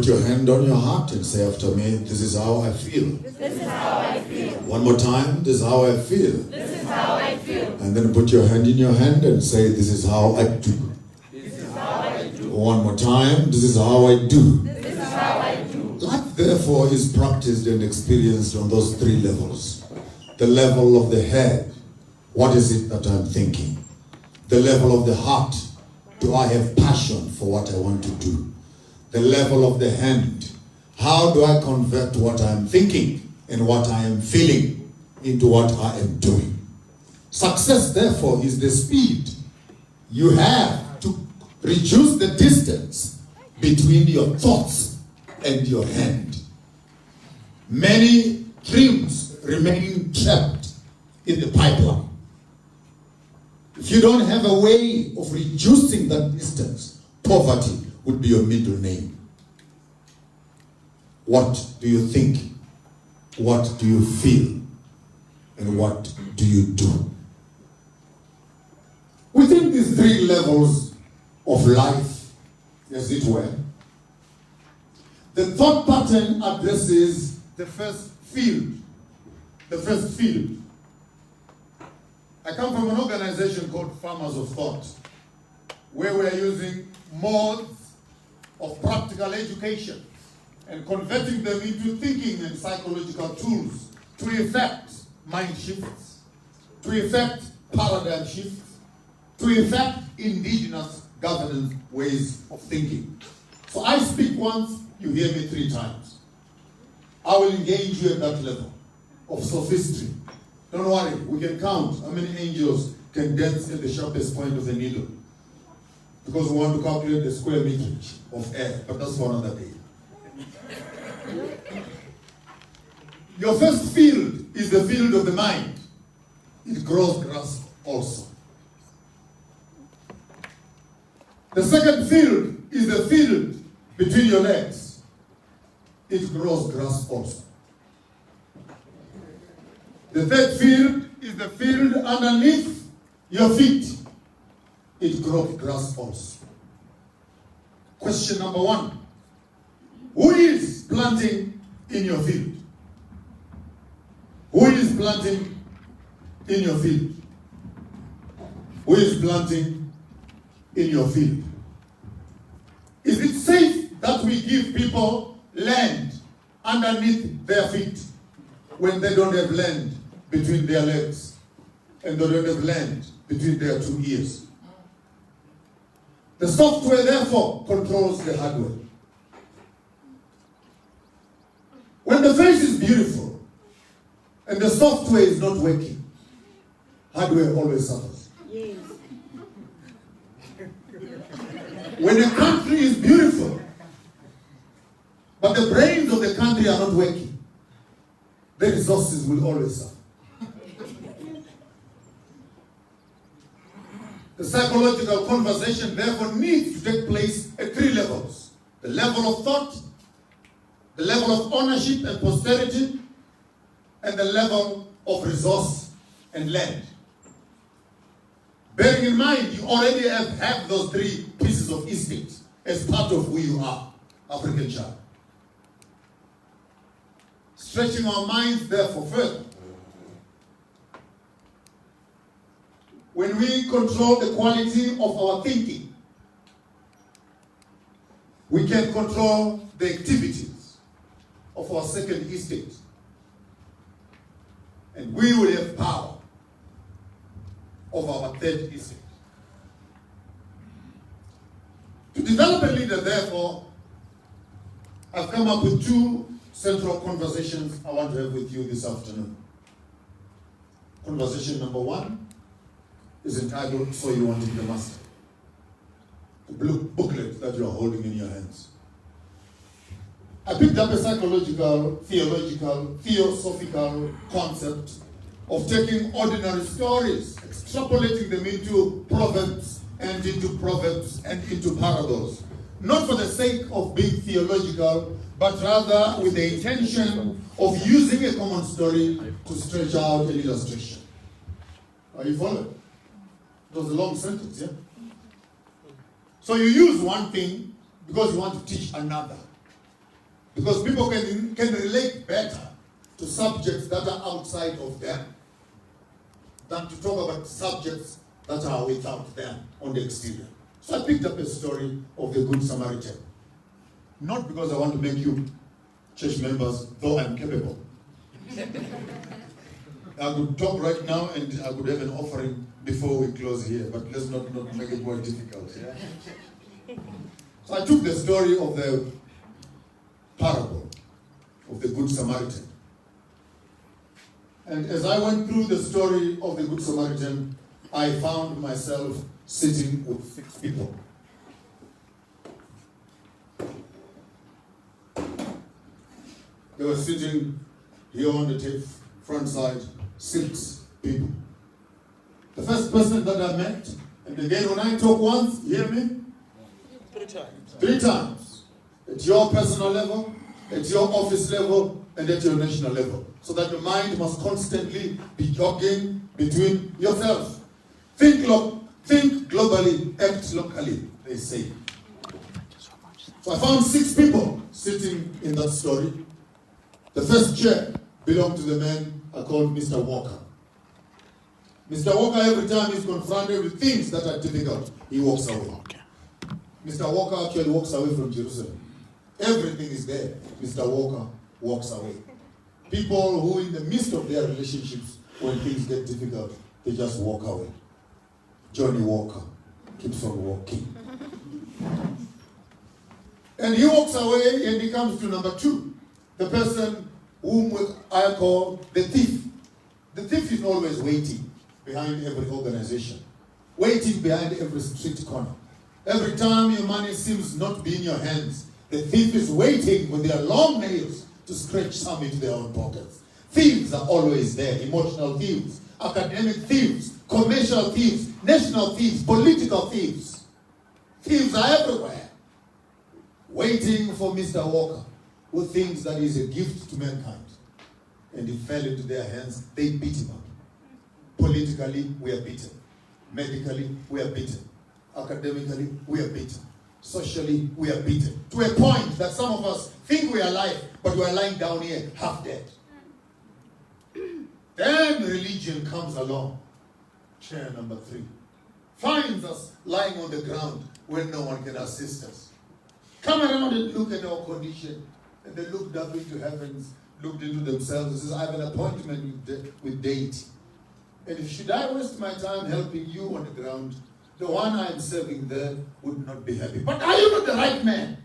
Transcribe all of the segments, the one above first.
your hand on your heart and say after me, this is how I feel. This is how I feel. One more time, this is how I feel. This is how I feel. And then put your hand in your hand and say, this is how I do. This is how I do. One more time, this is how I do. This is how I do. Life, therefore, is practiced and experienced on those three levels. The level of the head, what is it that I'm thinking? The level of the heart, do I have passion for what I want to do? The level of the hand, how do I convert what I'm thinking and what I am feeling into what I am doing? Success, therefore, is the speed you have to reduce the distance between your thoughts and your hand. Many dreams remain trapped in the pipeline. If you don't have a way of reducing that distance, poverty would be your middle name. What do you think? What do you feel? And what do you do? Within these three levels of life, as it were, the thought pattern addresses the first field. The first field. I come from an organization called Farmers of Thought, where we are using modes of practical education and converting them into thinking and psychological tools to effect mind shifts, to effect paradigm shifts, to effect indigenous governance ways of thinking. So I speak once, you hear me 3 times. I will engage you at that level of sophistry. Don't worry, we can count how many angels can dance at the sharpest point of a needle. Because we want to calculate the square meterage of air, but that's for another day. Your first field is the field of the mind. It grows grass also. The second field is the field between your legs. It grows grass also. The third field is the field underneath your feet. It grows grass also. Question number 1. Who is planting in your field? Who is planting in your field? Who is planting in your field? Is it safe that we give people land underneath their feet when they don't have land between their legs and they don't have land between their 2 ears? The software, therefore, controls the hardware. When the face is beautiful and the software is not working, hardware always suffers. Yes. When a country is beautiful, but the brains of the country are not working, the resources will always suffer. The psychological conversation, therefore, needs to take place at 3 levels. The level of thought, the level of ownership and posterity, and the level of resource and land. Bearing in mind, you already have those 3 pieces of instinct as part of who you are, African child. Stretching our minds, therefore, further. When we control the quality of our thinking, we can control the activities of our second instinct. And we will have power of our third instinct. To develop a leader, therefore, I've come up with 2 central conversations I want to have with you this afternoon. Conversation number 1 is entitled, So You Want to Be the Master. The blue booklet that you are holding in your hands. I picked up a psychological, theological, theosophical concept of taking ordinary stories, extrapolating them into proverbs and into parables. Not for the sake of being theological, but rather with the intention of using a common story to stretch out an illustration. Are you following? It was a long sentence, yeah? So you use one thing because you want to teach another. Because people can relate better to subjects that are outside of them than to talk about subjects that are without them on the exterior. So I picked up a story of the Good Samaritan. Not because I want to make you church members, though I'm capable. I could talk right now and I could have an offering before we close here, but let's not make it more difficult. Yeah? So I took the story of the parable of the Good Samaritan. And as I went through the story of the Good Samaritan, I found myself sitting with 6 people. They were sitting here on the front side, 6 people. The first person that I met, and again when I talk once, you hear me? 3 times. 3 times. At your personal level, at your office level, and at your national level. So that your mind must constantly be jogging between yourself. Think globally, act locally, they say. So I found 6 people sitting in that story. The first chair belonged to the man I called Mr. Walker. Mr. Walker, every time he's confronted with things that are difficult, he walks away. Mr. Walker actually walks away from Jerusalem. Everything is there. Mr. Walker walks away. People who in the midst of their relationships, when things get difficult, they just walk away. Johnny Walker keeps on walking. And he walks away and he comes to number 2. The person whom I call the thief. The thief is always waiting behind every organization. Waiting behind every street corner. Every time your money seems not to be in your hands, the thief is waiting with their long nails to stretch some into their own pockets. Thieves are always there. Emotional thieves, academic thieves, commercial thieves, national thieves, political thieves. Thieves are everywhere. Waiting for Mr. Walker, who thinks that is a gift to mankind. And he fell into their hands. They beat him up. Politically, we are beaten. Medically, we are beaten. Academically, we are beaten. Socially, we are beaten. To a point that some of us think we are alive, but we are lying down here half dead. Then religion comes along. Chair number 3. Finds us lying on the ground when no one can assist us. Come around and look at our condition. And they looked up into heavens, looked into themselves and says, I have an appointment with deity. And if should I waste my time helping you on the ground, the one I am serving there would not be happy. But are you not the right man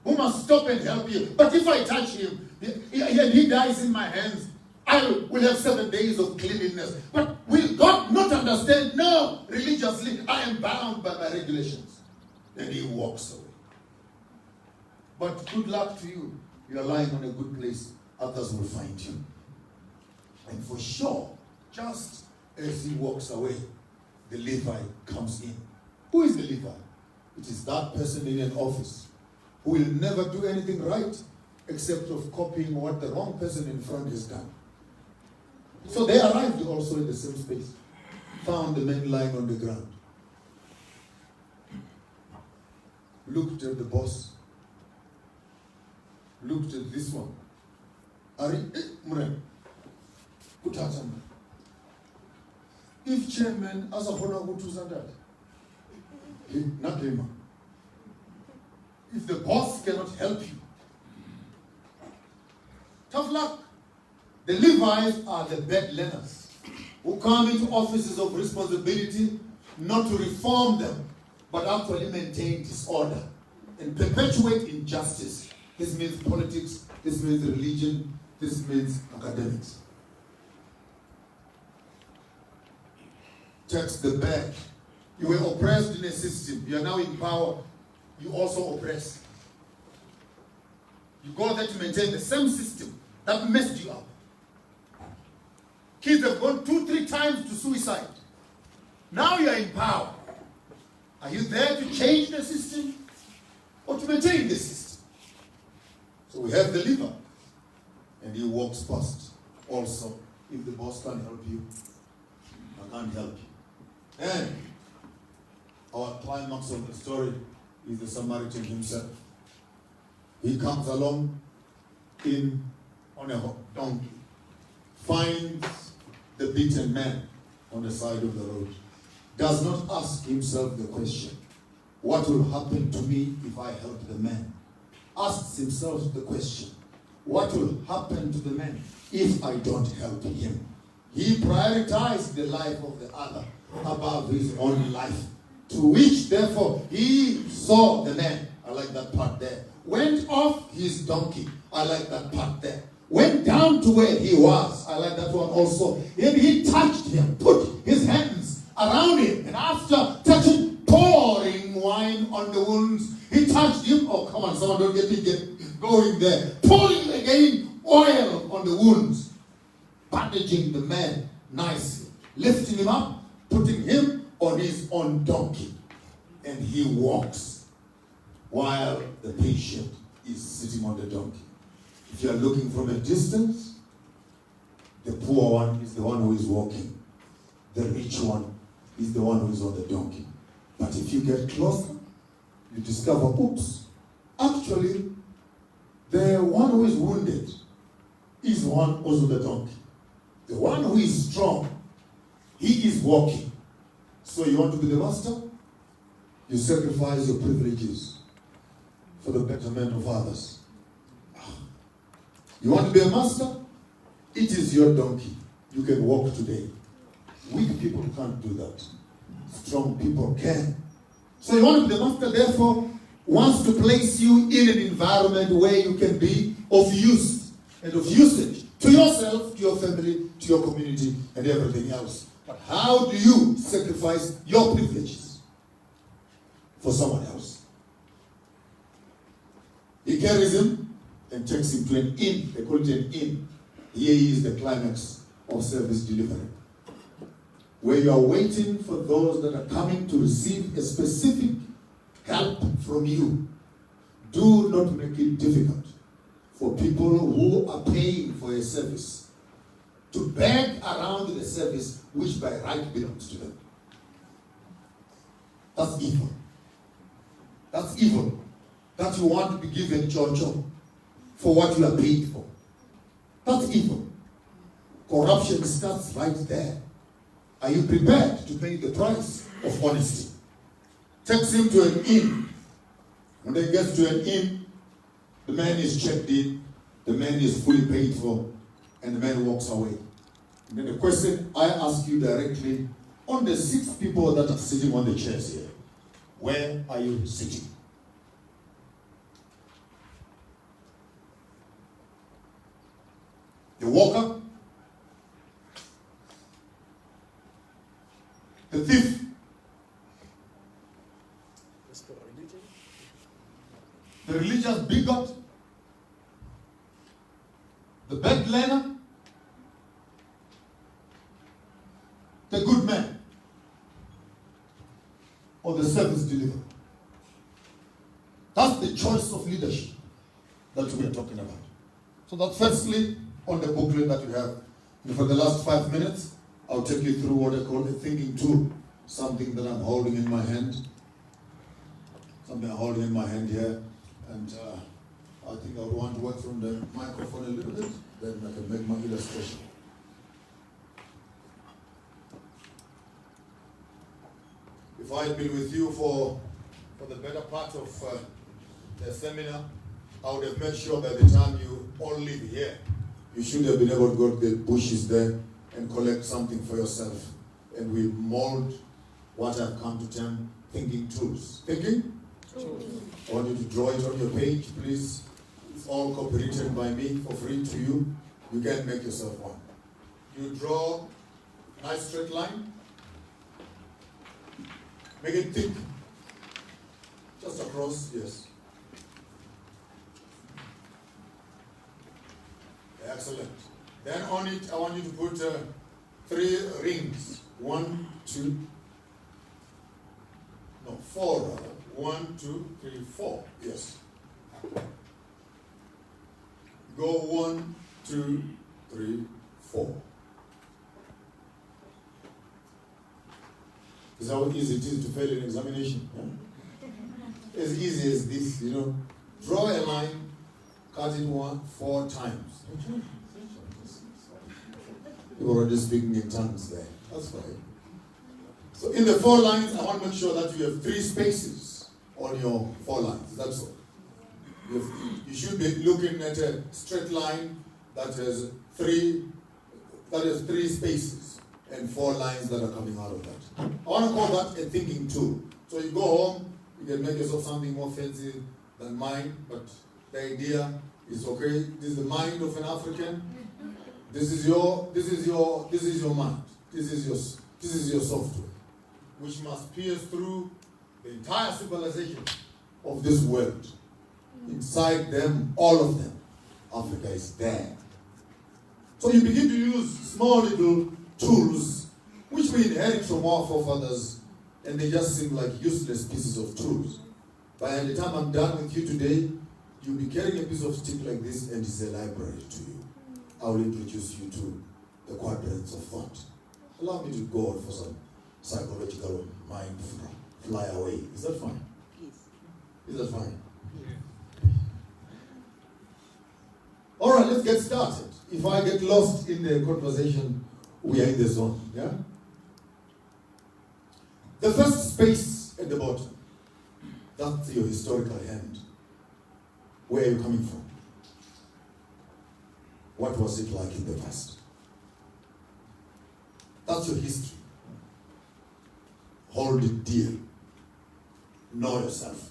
who must stop and help you? But if I touch him and he dies in my hands, I will have 7 days of cleanliness. But will God not understand? No, religiously, I am bound by my regulations. And he walks away. But good luck to you. You are lying on a good place. Others will find you. And for sure, just as he walks away, the Levite comes in. Who is the Levite? It is that person in an office who will never do anything right except of copying what the wrong person in front has done. So they arrived also in the same space. Found the man lying on the ground. Looked at the boss. Looked at this one. If chairman as a honor to that, not him. If the boss cannot help you, tough luck. The Levites are the bad learners who come into offices of responsibility not to reform them, but actually maintain disorder and perpetuate injustice. This means politics, this means religion, this means academics. Text the back. You were oppressed in a system. You are now in power. You also oppress. You go there to maintain the same system that messed you up. Kids have gone 2-3 times to suicide. Now you are in power. Are you there to change the system or to maintain the system? So we have the lever, and he walks past. Also, if the boss can't help you, I can't help you. And our climax of the story is the Samaritan himself. He comes along on a donkey, finds the beaten man on the side of the road, does not ask himself the question, what will happen to me if I help the man? Asks himself the question, what will happen to the man if I don't help him? He prioritized the life of the other above his own life. To which, therefore, he saw the man. I like that part there. Went off his donkey. I like that part there. Went down to where he was. I like that one also. And he touched him, put his hands around him. And after touching, pouring wine on the wounds, he touched him. Oh, come on, someone don't get going there. Pouring again oil on the wounds. Bandaging the man nicely. Lifting him up, putting him on his own donkey. And he walks while the patient is sitting on the donkey. If you are looking from a distance, the poor one is the one who is walking. The rich one is the one who is on the donkey. But if you get closer, you discover, oops, actually, the one who is wounded is one also the donkey. The one who is strong, he is walking. So you want to be the master? You sacrifice your privileges for the betterment of others. You want to be a master? It is your donkey. You can walk today. Weak people can't do that. Strong people can. So you want to be the master, therefore, wants to place you in an environment where you can be of use and of usage to yourself, to your family, to your community, and everything else. But how do you sacrifice your privileges for someone else? He carries him and takes him to an inn. They call it an inn. Here is the climax of service delivery, where you are waiting for those that are coming to receive a specific help from you. Do not make it difficult for people who are paying for a service to beg around the service which by right belongs to them. That's evil. That's evil. That you want to be given chocho for what you are paid for. That's evil. Corruption starts right there. Are you prepared to pay the price of honesty? Takes him to an inn. When they get to an inn, the man is checked in, the man is fully paid for, and the man walks away. And then the question I ask you directly, on the 6 people that are sitting on the chairs here, where are you sitting? The walker, the thief, the religious bigot, the bedlaner, the good man, or the service deliverer. That's the choice of leadership that we are talking about. So that firstly, on the booklet that you have, and for the last 5 minutes, I'll take you through what I call a thinking tool, something that I'm holding in my hand. Something I'm holding in my hand here. And I think I would want to work from the microphone a little bit, then I can make my illustration. If I had been with you for the better part of the seminar, I would have made sure by the time you all leave here, you should have been able to go to the bushes there and collect something for yourself. And we mold what I've come to term thinking tools. Thinking? Tools. I want you to draw it on your page, please. It's all copywritten by me for free to you. You can make yourself one. You draw a nice straight line. Make it thick. Just across, yes. Excellent. Then on it, I want you to put 3 rings. 1, 2, no, 4 rather. 1, 2, 3, 4. Yes. Go 1, 2, 3, 4. Is how easy it is to fail an examination? Yeah? As easy as this, you know. Draw a line cut it 4 times. You're already speaking in tongues there. That's fine. So in the 4 lines, I want to make sure that you have 3 spaces on your 4 lines. That's all. You should be looking at a straight line that has 3 spaces and 4 lines that are coming out of that. I want to call that a thinking tool. So you go home, you can make yourself something more fancy than mine, but the idea is okay. This is the mind of an African. This is your mind. This is your software, which must pierce through the entire civilization of this world. Inside them, all of them, Africa is there. So you begin to use small little tools which we inherit from our forefathers, and they just seem like useless pieces of tools. By the time I'm done with you today, you'll be carrying a piece of stick like this, and it's a library to you. I will introduce you to the quadrants of thought. Allow me to go for some psychological mind fly away. Is that fine? Yes. Is that fine? All right, let's get started. If I get lost in the conversation, we are in the zone, yeah? The first space at the bottom, that's your historical hand. Where are you coming from? What was it like in the past? That's your history. Hold it dear. Know yourself.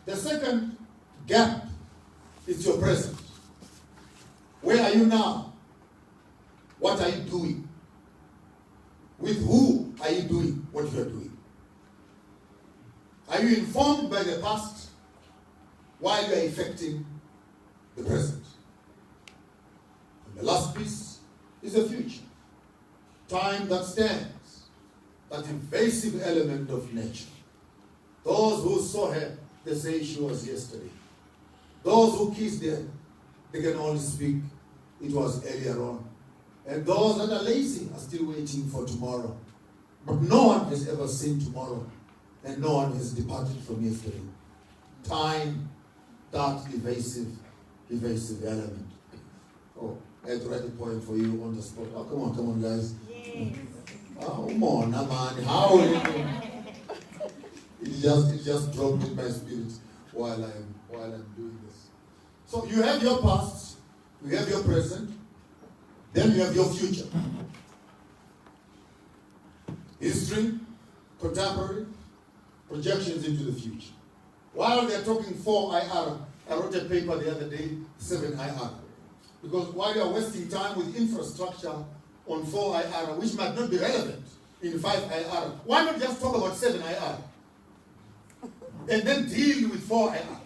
The second gap is your present. Where are you now? What are you doing? With who are you doing what you are doing? Are you informed by the past while you are effecting the present? And the last piece is the future. Time that stands, that invasive element of nature. Those who saw her, they say she was yesterday. Those who kissed her, they can only speak, it was earlier on. And those that are lazy are still waiting for tomorrow. But no one has ever seen tomorrow, and no one has departed from yesterday. Time, that evasive element. Oh, I had to write a poem for you on the spot. Oh, come on, guys. Yes. Oh, come on, man. How are you? It just dropped in my spirit while I'm doing this. So you have your past, you have your present, then you have your future. History, contemporary, projections into the future. While they're talking 4IR, I wrote a paper the other day, 7IR. Because while you're wasting time with infrastructure on 4IR, which might not be relevant in 5IR, why not just talk about 7IR? And then deal with 4IR.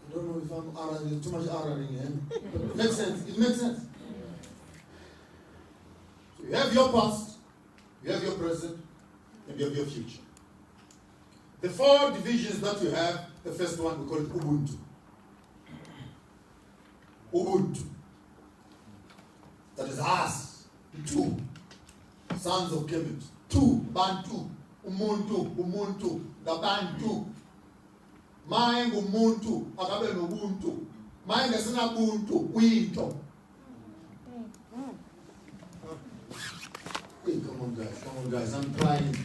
I don't know if I'm R, there's too much R in here. But it makes sense. It makes sense. So you have your past, you have your present, and you have your future. The 4 divisions that you have, the first one we call it Ubuntu. Ubuntu. That is us. 2. Sons of Kemet. 2. Bantu. Umuntu. Gabantu. Maye ngumuntu akabe nobuntu. Maye ngesinabuntu uyinto. Hey, come on guys, I'm trying.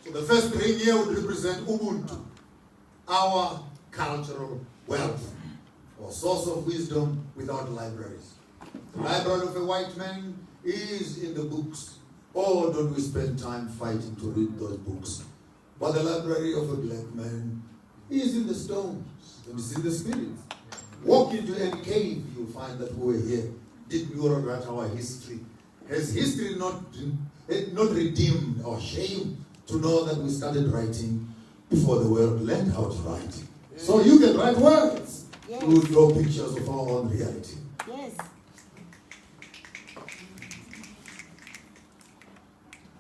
So the first ring here would represent Ubuntu, our cultural wealth, or source of wisdom without libraries. The library of a white man is in the books. Or don't we spend time fighting to read those books? But the library of a black man is in the stones, and it's in the spirit. Walk into any cave, you'll find that we were here. Did we write our history? Has history not redeemed our shame to know that we started writing before the world learned how to write? So you can write words. Yes. We will draw pictures of our own reality. Yes.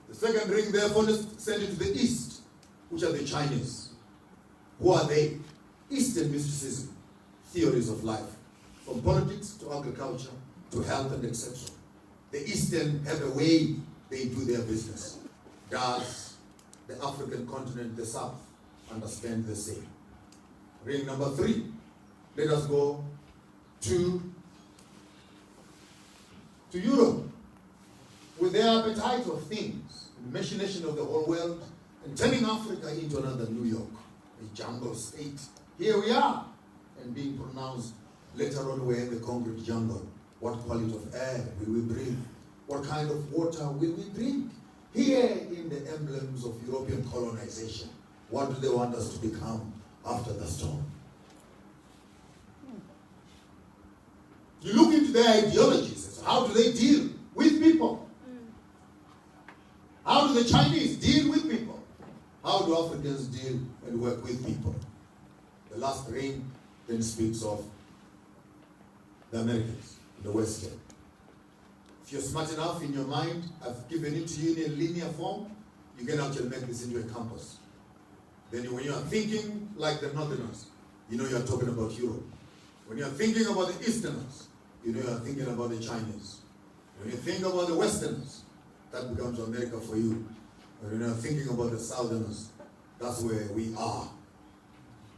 The second ring, therefore, let's send it to the east, which are the Chinese. Who are they? Eastern mysticism, theories of life, from politics to agriculture to health and etc. The Eastern have a way they do their business. does the African continent, the South, understand the same? Ring number 3. Let us go to Europe with their appetite of things, the machination of the whole world, and turning Africa into another New York, a jungle state. Here we are, and being pronounced later on we're in the concrete jungle. What quality of air will we breathe? What kind of water will we drink? Here in the emblems of European colonization, what do they want us to become after the storm? You look into their ideologies. How do they deal with people? How do the Chinese deal with people? How do Africans deal and work with people? The last ring then speaks of the Americans, the Western. If you're smart enough in your mind, I've given it to you in a linear form, you can actually make this into a compass. Then when you are thinking like the Northerners, you know you're talking about Europe. When you're thinking about the Easterners, you know you're thinking about the Chinese. When you think about the Westerners, that becomes America for you. When you're thinking about the Southerners, that's where we are.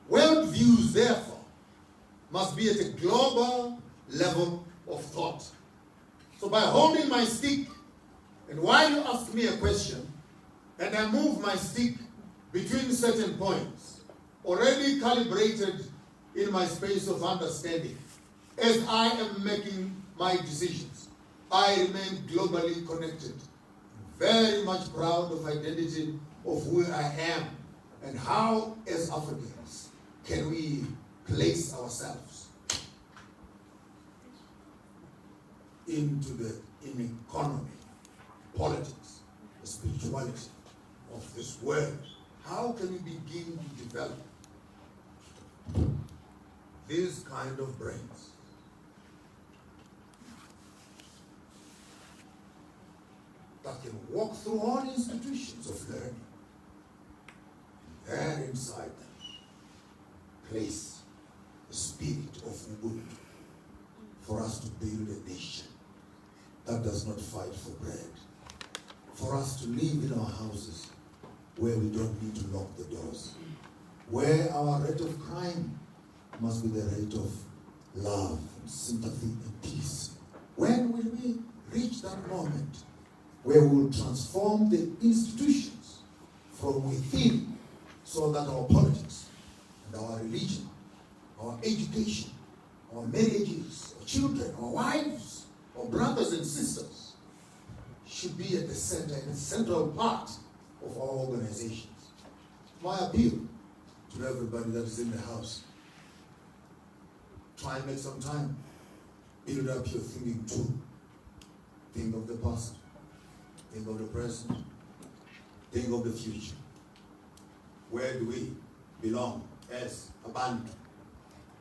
World views, therefore, must be at a global level of thought. So by holding my stick, and while you ask me a question, and I move my stick between certain points, already calibrated in my space of understanding, as I am making my decisions, I remain globally connected, very much proud of identity of who I am, and how, as Africans, can we place ourselves into the economy, politics, the spirituality of this world. How can we begin to develop these kind of brains? That can walk through all institutions of learning. There inside them, place the spirit of Ubuntu for us to build a nation that does not fight for bread. For us to live in our houses where we don't need to lock the doors. Where our rate of crime must be the rate of love, and sympathy, and peace. When will we reach that moment where we will transform the institutions from within so that our politics and our religion, our education, our marriages, our children, our wives, our brothers and sisters should be at the center and central part of our organizations. My appeal to everybody that is in the house, try and make some time, build up your thinking too. Think of the past, think of the present, think of the future. Where do we belong as a band?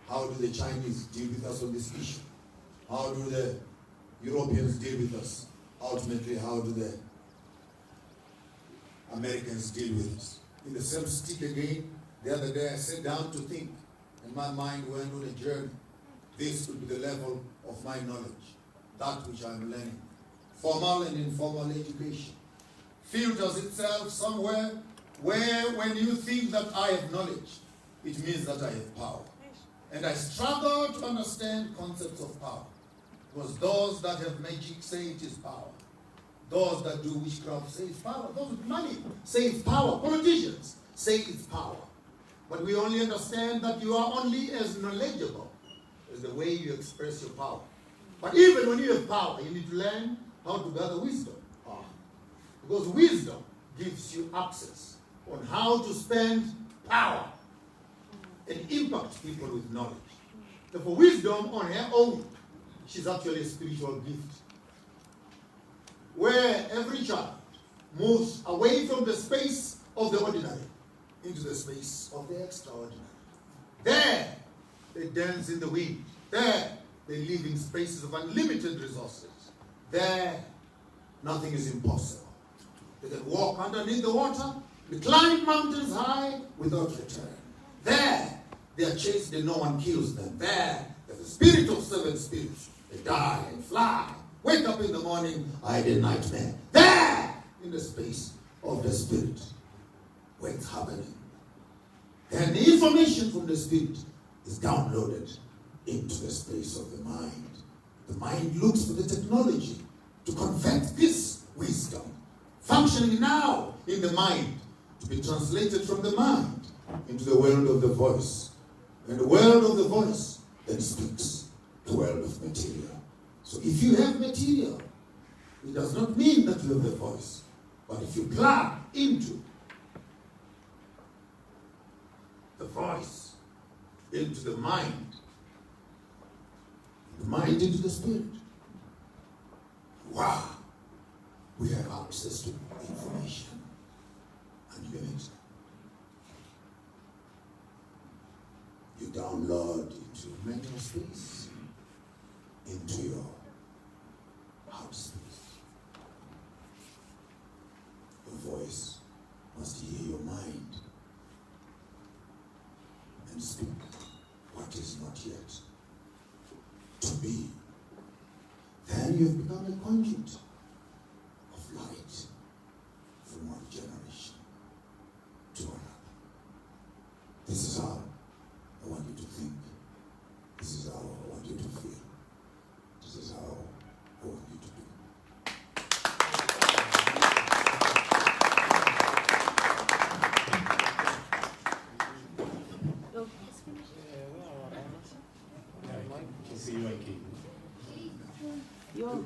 How do the Chinese deal with us on this issue? How do the Europeans deal with us? Ultimately, how do the Americans deal with us? In the same stick again, the other day I sat down to think, and my mind went on a journey. This could be the level of my knowledge, that which I'm learning. Formal and informal education filters itself somewhere where when you think that I have knowledge, it means that I have power. And I struggle to understand concepts of power. Because those that have magic say it is power. Those that do witchcraft say it's power. Those with money say it's power. Politicians say it's power. But we only understand that you are only as knowledgeable as the way you express your power. But even when you have power, you need to learn how to gather wisdom. Because wisdom gives you access on how to spend power and impact people with knowledge. Therefore, wisdom on her own, she's actually a spiritual gift. Where every child moves away from the space of the ordinary into the space of the extraordinary. There, they dance in the wind. There, they live in spaces of unlimited resources. There, nothing is impossible. They can walk underneath the water, they climb mountains high without return. There, they are chased and no one kills them. There, there's the spirit of seven spirits. They die and fly. Wake up in the morning, I had a nightmare. There, in the space of the Spirit, where it's happening. Then the information from the Spirit is downloaded into the space of the mind. The mind looks for the technology to convert this wisdom, functioning now in the mind, to be translated from the mind into the world of the voice. And the world of the voice then speaks the world of material. So if you have material, it does not mean that you have the voice. But if you plug into the voice, into the mind into the Spirit, wow, we have access to information and units. You download into your mental space, into your heart space. Your voice must hear your mind and speak what is not yet to be. Then you have become a conduit of light from one generation to another. This is how I want you to think. This is how I want you to feel. This is how I want you to do.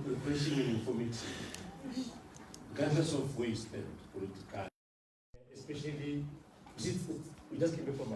Refreshing informative, regardless of where you stand politically. Especially, we just came from